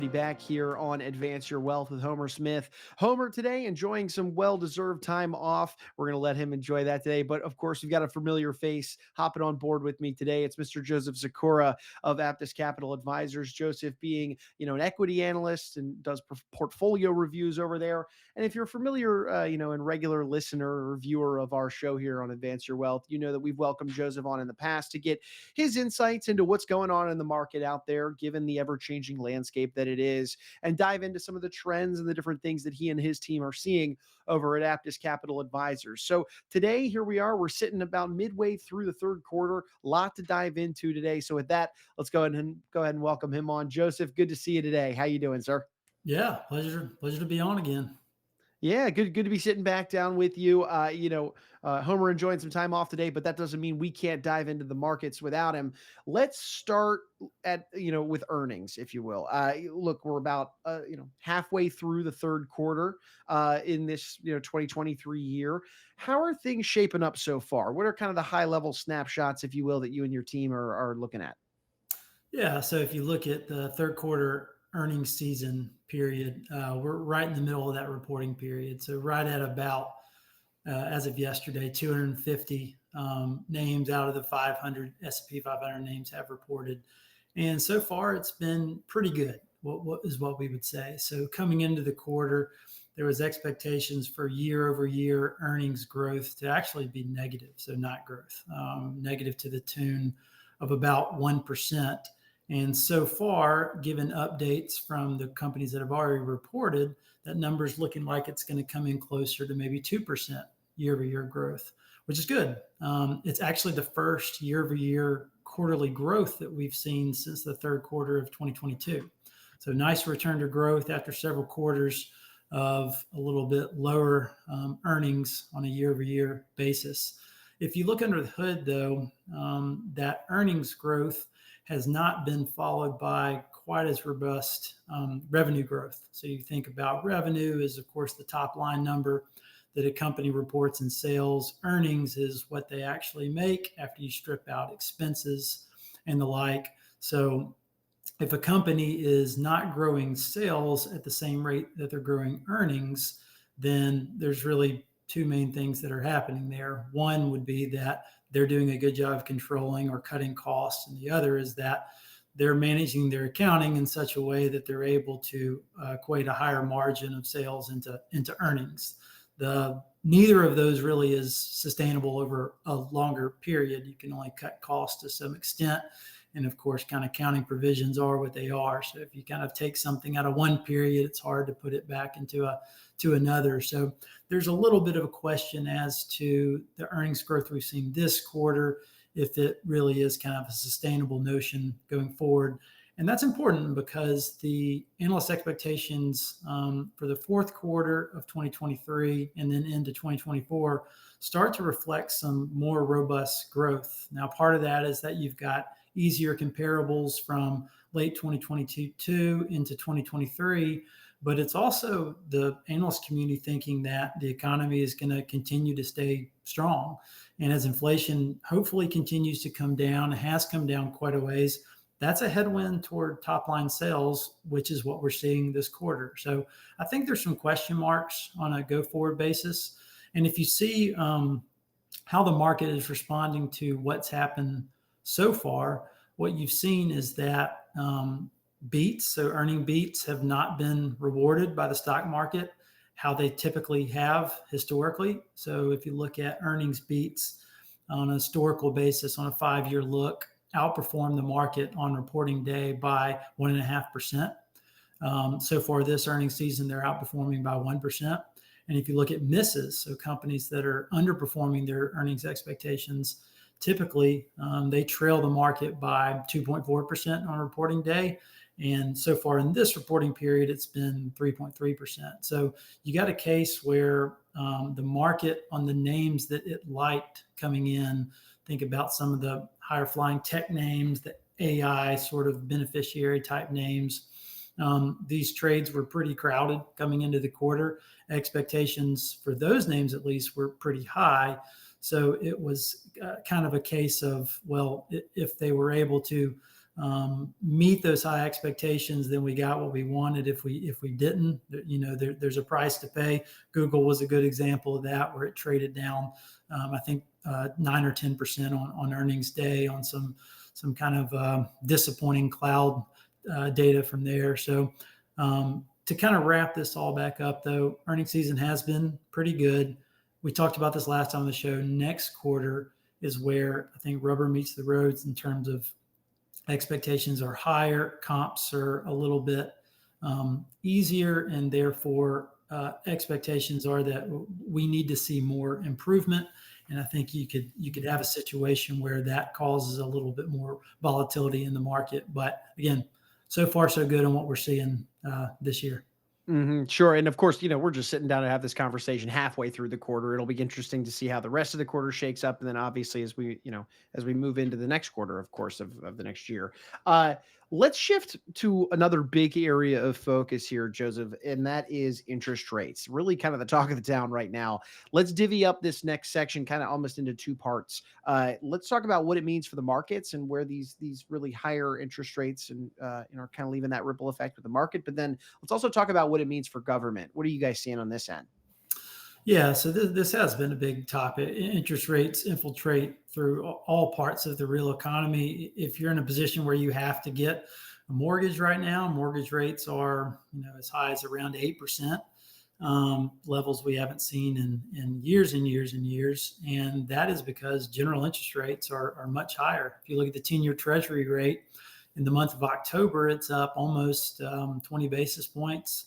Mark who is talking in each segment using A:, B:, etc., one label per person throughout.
A: Back here on Advance Your Wealth with Homer Smith. Homer today enjoying some well-deserved time off. We're going to let him enjoy that today. But of course, we've got a familiar face hopping on board with me today. It's Mr. Joseph Sykora of Aptus Capital Advisors. Joseph being, an equity analyst and does portfolio reviews over there. And if you're familiar, and regular listener or viewer of our show here on Advance Your Wealth, you know that we've welcomed Joseph on in the past to get his insights into what's going on in the market out there, given the ever-changing landscape that it is, and dive into some of the trends and the different things that he and his team are seeing over at Aptus Capital Advisors. So today, here we are. We're sitting about midway through the third quarter. A lot to dive into today. So with that, let's go ahead and welcome him on. Joseph, good to see you today. How you doing, sir?
B: Yeah, pleasure to be on again.
A: Yeah, good to be sitting back down with you. Homer enjoying some time off today, but that doesn't mean we can't dive into the markets without him. Let's start with earnings, if you will. Look, we're about halfway through the third quarter in this 2023 year. How are things shaping up so far? What are kind of the high level snapshots, if you will, that you and your team are looking at?
B: Yeah, so if you look at the third quarter earnings season period, we're right in the middle of that reporting period. So right at about, as of yesterday, 250 names out of the 500 S&P 500 names have reported. And so far, it's been pretty good, what we would say. So coming into the quarter, there was expectations for year-over-year earnings growth to actually be negative, so not growth, negative to the tune of about 1%. And so far, given updates from the companies that have already reported, that number is looking like it's going to come in closer to maybe 2% year-over-year growth, which is good. It's actually the first year-over-year quarterly growth that we've seen since the third quarter of 2022. So nice return to growth after several quarters of a little bit lower earnings on a year-over-year basis. If you look under the hood, though, that earnings growth has not been followed by quite as robust revenue growth. So you think about revenue is, of course, the top line number that a company reports in sales. Earnings is what they actually make after you strip out expenses and the like. So if a company is not growing sales at the same rate that they're growing earnings, then there's really two main things that are happening there. One would be that they're doing a good job of controlling or cutting costs, and the other is that they're managing their accounting in such a way that they're able to equate a higher margin of sales into earnings. Neither of those really is sustainable over a longer period. You can only cut costs to some extent. And of course, kind of accounting provisions are what they are. So if you kind of take something out of one period, it's hard to put it back into another. So there's a little bit of a question as to the earnings growth we've seen this quarter, if it really is kind of a sustainable notion going forward. And that's important because the analyst expectations for the fourth quarter of 2023 and then into 2024 start to reflect some more robust growth. Now, part of that is that you've got easier comparables from late 2022 into 2023, but it's also the analyst community thinking that the economy is going to continue to stay strong. And as inflation hopefully continues to come down, it has come down quite a ways, that's a headwind toward top line sales, which is what we're seeing this quarter. So I think there's some question marks on a go forward basis. And if you see how the market is responding to what's happened so far, what you've seen is that beats, so earning beats, have not been rewarded by the stock market how they typically have historically. So if you look at earnings beats on a historical basis, on a 5-year look, outperform the market on reporting day by 1.5%. So far this earnings season, they're outperforming by 1%. And if you look at misses, so companies that are underperforming their earnings expectations, typically they trail the market by 2.4% on reporting day. And so far in this reporting period, it's been 3.3%. So you got a case where the market on the names that it liked coming in, think about some of the higher flying tech names, the AI sort of beneficiary type names. These trades were pretty crowded coming into the quarter. Expectations for those names, at least, were pretty high. So it was kind of a case of, well, if they were able to meet those high expectations, then we got what we wanted. If we didn't, there's a price to pay. Google was a good example of that, where it traded down, I think 9 or 10% on earnings day on some kind of disappointing cloud data from there. So to kind of wrap this all back up, though, earnings season has been pretty good. We talked about this last time on the show. Next quarter is where I think rubber meets the roads in terms of expectations are higher, comps are a little bit easier, and therefore expectations are that we need to see more improvement. And I think you could have a situation where that causes a little bit more volatility in the market. But again, so far so good on what we're seeing this year.
A: Sure. And of course, we're just sitting down to have this conversation halfway through the quarter. It'll be interesting to see how the rest of the quarter shakes up. And then obviously as we move into the next quarter, of course, of the next year. Let's shift to another big area of focus here, Joseph, and that is interest rates. Really kind of the talk of the town right now. Let's divvy up this next section kind of almost into two parts. Let's talk about what it means for the markets and where these really higher interest rates and are kind of leaving that ripple effect with the market. But then let's also talk about what it means for government. What are you guys seeing on this end?
B: Yeah, so this has been a big topic. Interest rates infiltrate through all parts of the real economy. If you're in a position where you have to get a mortgage right now, mortgage rates are as high as around 8%, levels we haven't seen in years and years and years. And that is because general interest rates are much higher. If you look at the 10-year Treasury rate in the month of October, it's up almost 20 basis points.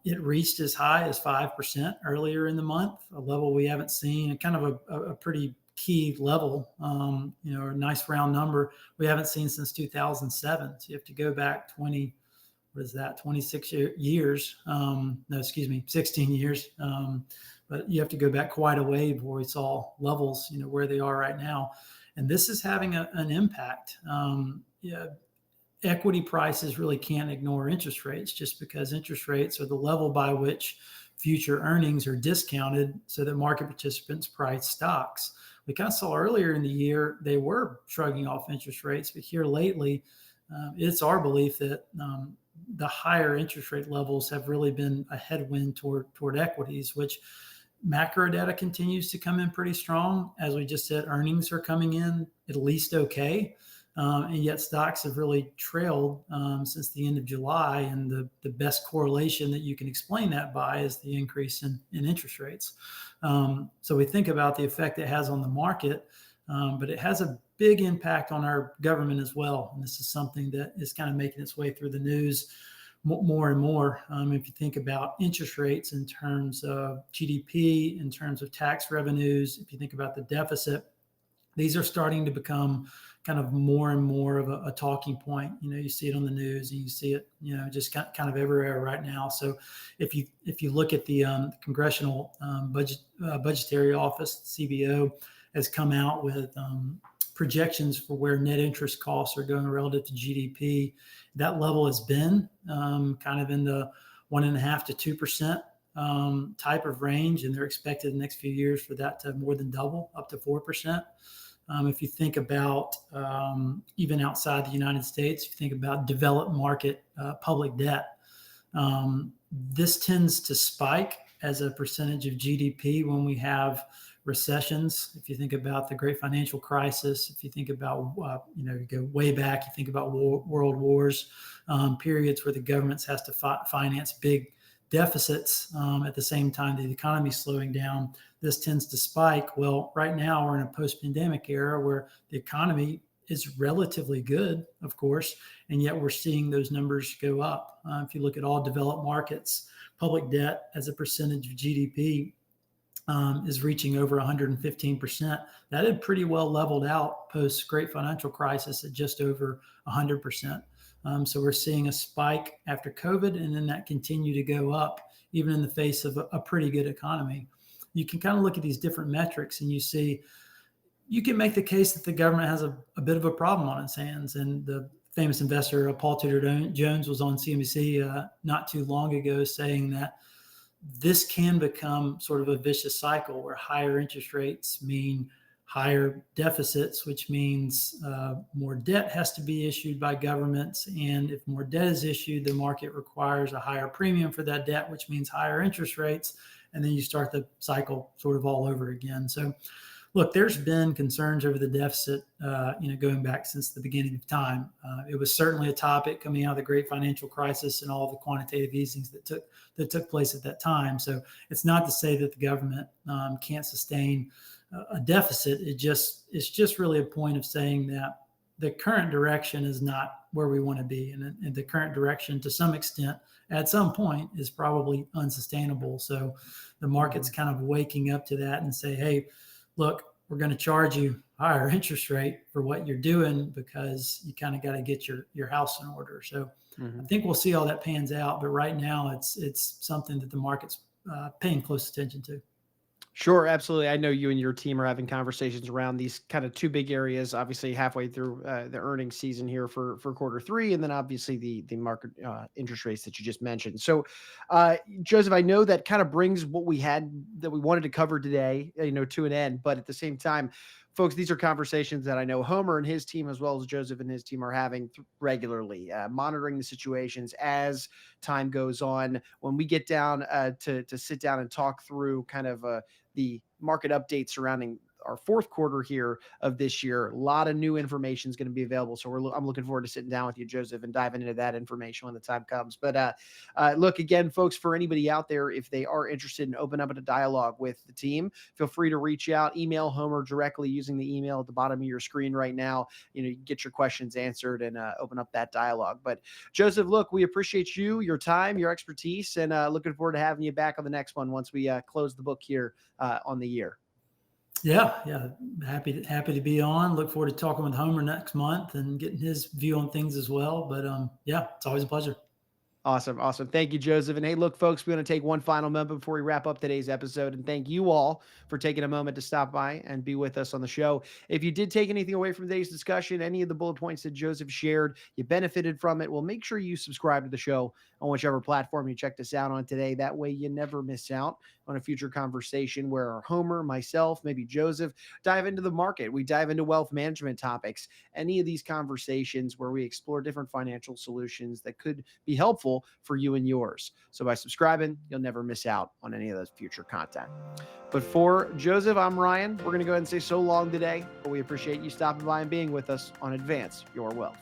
B: It reached as high as 5% earlier in the month, a level we haven't seen, and kind of a pretty key level, a nice round number we haven't seen since 2007. So you have to go back 26 years. 16 years. But you have to go back quite a way before we saw levels, where they are right now. And this is having an impact. Equity prices really can't ignore interest rates, just because interest rates are the level by which future earnings are discounted so that market participants price stocks. We kind of saw earlier in the year they were shrugging off interest rates, but here lately, it's our belief that the higher interest rate levels have really been a headwind toward equities, which macro data continues to come in pretty strong. As we just said, earnings are coming in at least okay. And yet stocks have really trailed since the end of July. And the best correlation that you can explain that by is the increase in interest rates. So we think about the effect it has on the market, but it has a big impact on our government as well. And this is something that is kind of making its way through the news more and more. If you think about interest rates in terms of GDP, in terms of tax revenues, if you think about the deficit, these are starting to become kind of more and more of a talking point. You see it on the news, and you see it, just kind of everywhere right now. So if you look at the Congressional Budgetary Office, CBO, has come out with projections for where net interest costs are going relative to GDP. That level has been kind of in the 1.5% to 2% type of range, and they're expected in the next few years for that to more than double, up to 4%. If you think about even outside the United States, if you think about developed market public debt, this tends to spike as a percentage of GDP when we have recessions. If you think about the Great Financial Crisis, if you think about, you go way back, you think about world wars, periods where the governments has to finance big deficits at the same time the economy is slowing down, this tends to spike. Well, right now we're in a post-pandemic era where the economy is relatively good, of course, and yet we're seeing those numbers go up. If you look at all developed markets, public debt as a percentage of GDP is reaching over 115%. That had pretty well leveled out post-Great Financial Crisis at just over 100%. So we're seeing a spike after COVID, and then that continue to go up even in the face of a pretty good economy. You can kind of look at these different metrics, and you can make the case that the government has a bit of a problem on its hands. And the famous investor, Paul Tudor Jones, was on CNBC not too long ago saying that this can become sort of a vicious cycle where higher interest rates mean higher deficits, which means more debt has to be issued by governments. And if more debt is issued, the market requires a higher premium for that debt, which means higher interest rates. And then you start the cycle sort of all over again. So look, there's been concerns over the deficit, going back since the beginning of time. It was certainly a topic coming out of the great financial crisis and all the quantitative easings that took place at that time. So it's not to say that the government can't sustain a deficit. It's just really a point of saying that the current direction is not where we want to be, and the current direction, to some extent, at some point, is probably unsustainable. So the market's kind of waking up to that and say, hey, look, we're going to charge you higher interest rate for what you're doing because you kind of got to get your house in order. So I think we'll see how that pans out. But right now, it's something that the market's paying close attention to.
A: Sure, absolutely. I know you and your team are having conversations around these kind of two big areas. Obviously, halfway through the earnings season here for quarter three, and then obviously the market interest rates that you just mentioned. So, Joseph, I know that kind of brings what we wanted to cover today, to an end. But at the same time, folks, these are conversations that I know Homer and his team, as well as Joseph and his team, are having regularly, monitoring the situations as time goes on. When we get down to sit down and talk through kind of the market updates surrounding our fourth quarter here of this year, a lot of new information is going to be available. So I'm looking forward to sitting down with you, Joseph, and diving into that information when the time comes. But look, again, folks, for anybody out there, if they are interested in opening up a dialogue with the team, feel free to reach out, email Homer directly using the email at the bottom of your screen right now. You get your questions answered and open up that dialogue. But Joseph, look, we appreciate you, your time, your expertise, and looking forward to having you back on the next one once we close the book here on the year.
B: Yeah. Happy to be on. Look forward to talking with Homer next month and getting his view on things as well. But it's always a pleasure.
A: Awesome. Thank you, Joseph. And hey, look, folks, we're going to take one final moment before we wrap up today's episode. And thank you all for taking a moment to stop by and be with us on the show. If you did take anything away from today's discussion, any of the bullet points that Joseph shared, you benefited from it, well, make sure you subscribe to the show on whichever platform you checked us out on today. That way you never miss out on a future conversation where Homer, myself, maybe Joseph, dive into the market. We dive into wealth management topics, any of these conversations where we explore different financial solutions that could be helpful for you and yours. So by subscribing, you'll never miss out on any of those future content. But for Joseph, I'm Ryan. We're going to go ahead and say so long today. But we appreciate you stopping by and being with us on Advance Your Wealth.